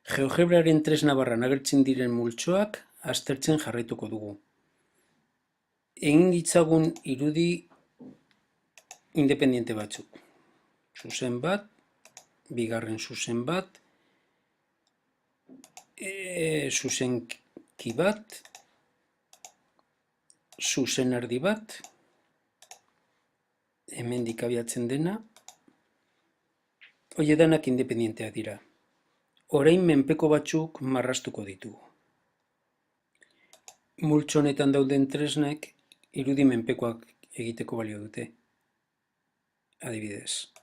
GeoGebraren tresna barran agertzen diren multzoak aztertzen jarraituko dugu. Egin ditzagun irudi independiente batzuk. Zuzen bat, bigarren zuzen bat, zuzenki bat, zuzen erdi bat, hemendik abiatzen dena, hori danak independienteak dira. Orain menpeko batzuk marraztuko ditugu. Multzo honetan dauden tresnek irudi menpekoak egiteko balio dute. Adibidez,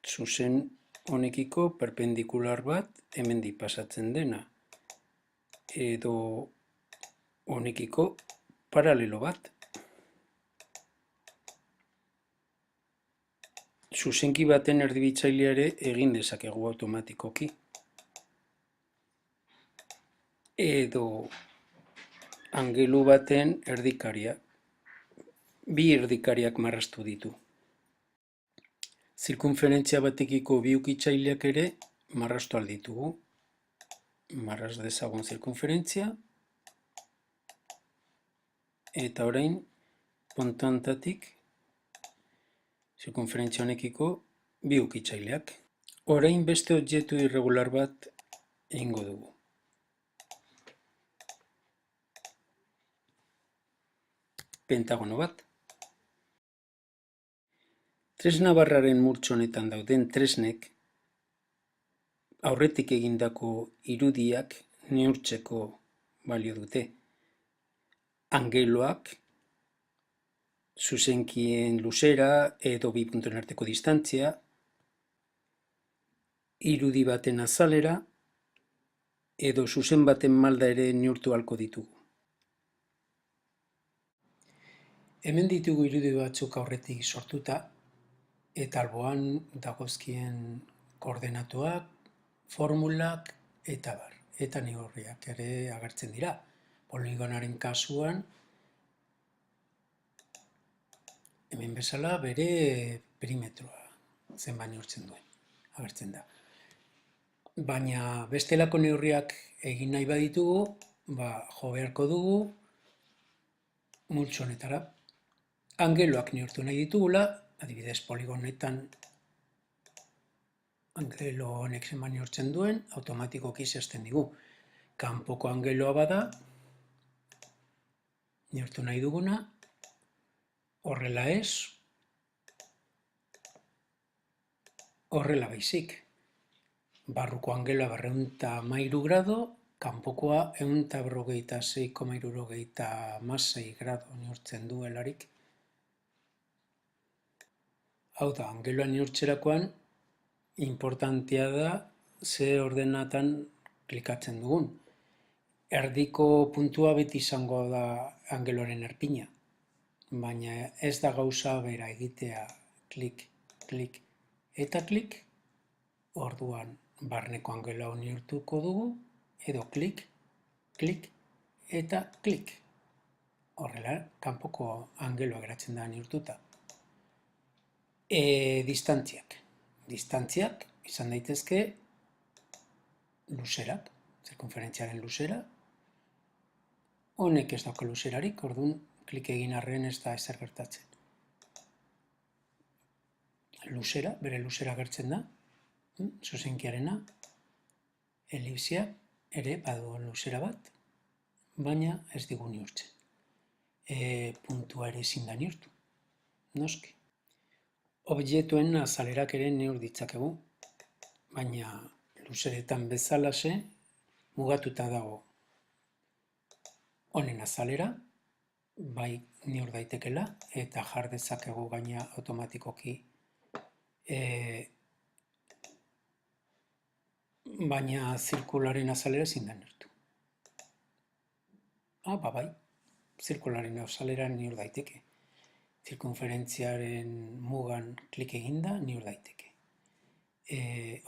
zuzen honekiko perpendikular bat hemendik pasatzen dena, edo honekiko paralelo bat. Zuzenki baten erdibitzailea ere egin dezakegu automatikoki. Edo angelu baten erdikaria. Bi erdikariak marraztu ditu. Zirkunferentzia batekiko bi ukitzaileak ere marraztu alditugu. Marraz dezagun zirkunferentzia. Eta orain, puntu honetatik, zirkunferentzia honekiko bi ukitzaileak. Orain beste objektu irregular bat egingo dugu. Pentagono bat. Tresna barraren multzo honetan dauden tresnek aurretik egindako irudiak neurtzeko balio dute. Angeloak, zuzenkien luzera edo bi puntuen arteko distantzia, irudi baten azalera edo zuzen baten malda ere neurtu ahalko ditugu. Hemen ditugu irudi batzuk aurretik sortuta eta alboan dagozkien koordenatuak, formulak eta bar. Eta neurriak ere agertzen dira. Poligonaren kasuan, hemen bezala bere perimetroa zenbat neurtzen duen, agertzen da. Baina bestelako neurriak egin nahi baditugu, jo beharko dugu multzo honetara. Angeloak neurtu nahi ditugula, adibidez poligonetan angelo honek zenbat neurtzen duen, automatikoki zehazten digu. Kanpoko angeloa bada, neurtu nahi duguna, horrela ez, horrela baizik. Barruko angeloa 213 grado, kanpokoa 156,76 grado neurtzen duelarik. Hau da, angeloa neurtzerakoan, importantea da ze ordenatan klikatzen dugun. Erdiko puntua beti izango da angeloaren erpina, baina ez da gauza bera egitea klik, klik eta klik, orduan barneko angeloa neurtuko dugu, edo klik, klik eta klik. Horrela, kanpoko angeloa geratzen da neurtuta. Distantziak izan daitezke luzerak, zirkunferentziaren luzera. Honek ez dauka luzerarik, orduan klik egin arren ez da ezer gertatzen. Luzera, bere luzera agertzen da, zuzenkiarena, elipsia ere badu luzera bat, baina ez digu neurtzen. Puntua ere ezin da neurtu, noski. Objektuen azalerak ere neur ditzakegu, baina luzeretan bezalaxe mugatuta dago honen azalera, bai neur daitekela, eta jar dezakegu gaina automatikoki, baina zirkularen azalera ezin da neurtu. Bai, zirkularen azalera neur daiteke. Zirkunferentziaren mugan klik eginda, neur daiteke.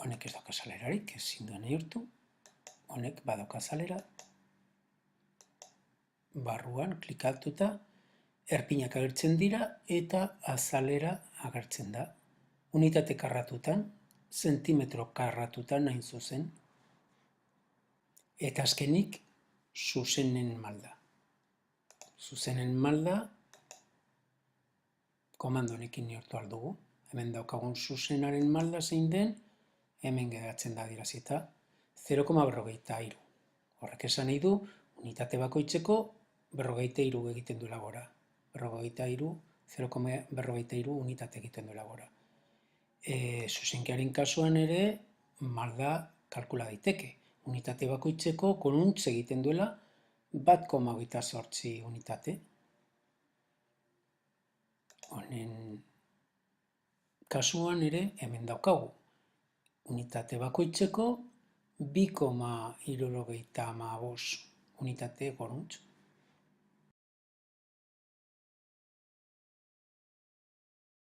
Honek ez dauka azalerarik, ezin da neurtu. Honek badauka azalera. Barruan klikatuta, erpinak agertzen dira eta azalera agertzen da. Unitate karratutan, zentimetro karratutan hain zuzen. Eta azkenik, zuzenen malda. Zuzenen malda, komando honekin neurtu aldugu. Hemen daukagun zuzenaren malda zein den, hemen geratzen da adierazita 0,43. Horrek esan nahi du, unitate bakoitzeko 43 egiten duela gora. 0,43 unitate egiten duela gora. Zuzenkearen kasuan ere, malda kalkula daiteke. Unitate bakoitzeko konuntz egiten duela 1,28 unitate. Honen kasuan ere hemen daukagu. Unitate bakoitzeko 2,75 unitate konuntz.